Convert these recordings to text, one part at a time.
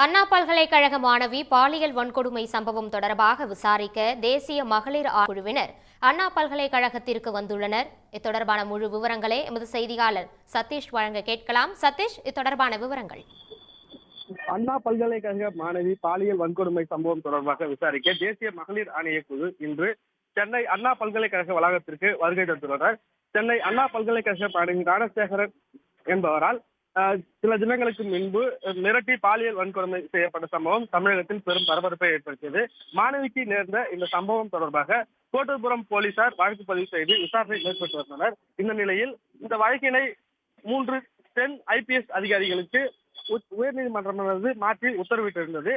அண்ணா பல்கலைக்கழக மாணவி பாலியல் வன்கொடுமை சம்பவம் தொடர்பாக விசாரிக்க தேசிய மகளிர் குழுவினர் அண்ணா பல்கலைக்கழகத்திற்கு வந்துள்ளனர். இத்தொடர்பான முழு விவரங்களை எமது செய்தியாளர் சதீஷ் வழங்க கேட்கலாம். சதீஷ், இத்தொடர்பான விவரங்கள். அண்ணா பல்கலைக்கழக மாணவி பாலியல் வன்கொடுமை சம்பவம் தொடர்பாக விசாரிக்க தேசிய மகளிர் ஆணைய குழு இன்று சென்னை அண்ணா பல்கலைக்கழக வளாகத்திற்கு வருகை தந்துள்ளனர். சென்னை அண்ணா பல்கலைக்கழக மாணவி ஞானசேகரன் என்பவரால் சில தினங்களுக்கு முன்பு மிரட்டி பாலியல் வன்கொடுமை செய்யப்பட்ட சம்பவம் தமிழகத்தில் பெரும் பரபரப்பை ஏற்படுத்தியது. மாணவிக்கு நேர்ந்த இந்த சம்பவம் தொடர்பாக கோட்டூர்புரம் போலீசார் வழக்கு பதிவு செய்து விசாரணை மேற்கொண்டு வந்தனர். இந்த நிலையில் இந்த வழக்கினை 3 பெண் IPS அதிகாரிகளுக்கு உயர்நீதிமன்றம் மாற்றி உத்தரவிட்டிருந்தது.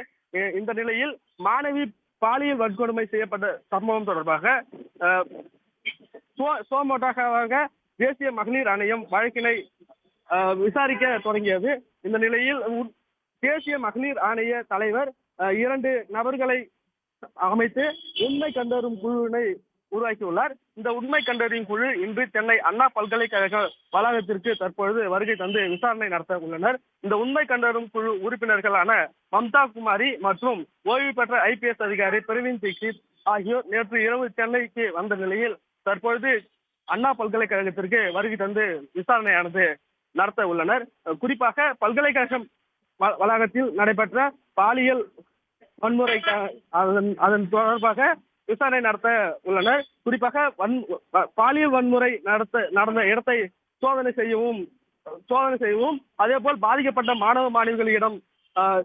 இந்த நிலையில் மாணவி பாலியல் வன்கொடுமை செய்யப்பட்ட சம்பவம் தொடர்பாக சோமோட்டாக தேசிய மகளிர் ஆணையம் வழக்கினை விசாரிக்க தொடங்கியது. இந்த நிலையில் தேசிய மகளிர் ஆணைய தலைவர் 2 நபர்களை அமைத்து உண்மை கண்டறியும் குழுவினை உருவாக்கியுள்ளார். இந்த உண்மை கண்டறியும் குழு இன்று சென்னை அண்ணா பல்கலைக்கழக வளாகத்திற்கு தற்பொழுது வருகை தந்து விசாரணை நடத்த உள்ளனர். இந்த உண்மை கண்டறியும் குழு உறுப்பினர்களான மம்தா குமாரி மற்றும் ஓய்வு பெற்ற IPS அதிகாரி பிரவீன் தீக்ஷித் ஆகியோர் நேற்று இரவு சென்னைக்கு வந்த நிலையில் தற்பொழுது அண்ணா பல்கலைக்கழகத்திற்கு வருகை தந்து விசாரணையானது நடத்த உள்ளனர். குறிப்பாக பல்கலைக்கழகம் வளாகத்தில் நடைபெற்ற பாலியல் வன்முறை அதன் தொடர்பாக விசாரணை நடத்த உள்ளனர். குறிப்பாக பாலியல் வன்முறை நடந்த இடத்தை சோதனை செய்யவும் அதே போல் பாதிக்கப்பட்ட மாணவ மாணவிகளிடம்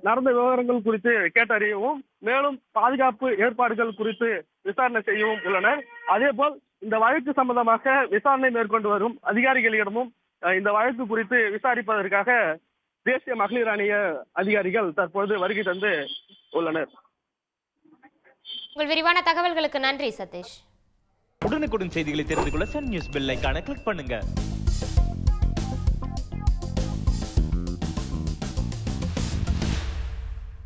நடந்த விவரங்கள் குறித்து கேட்டறியவும் மேலும் பாதுகாப்பு ஏற்பாடுகள் குறித்து விசாரணை செய்யவும் உள்ளனர். அதே போல் இந்த வழக்கு சம்பந்தமாக விசாரணை மேற்கொண்டு வரும் அதிகாரிகளிடமும் இந்த வழக்கு குறித்து விசாரிப்பதற்காக தேசிய மகளிர் ஆணைய அதிகாரிகள் தற்போது வருகை தந்து உள்ளனர். உங்கள் விரிவான தகவல்களுக்கு நன்றி சதீஷ். உடனுக்குடன் செய்திகளை தெரிந்து கொள்ள சன் நியூஸ் பெல் ஐகானை கிளிக் பண்ணுங்க.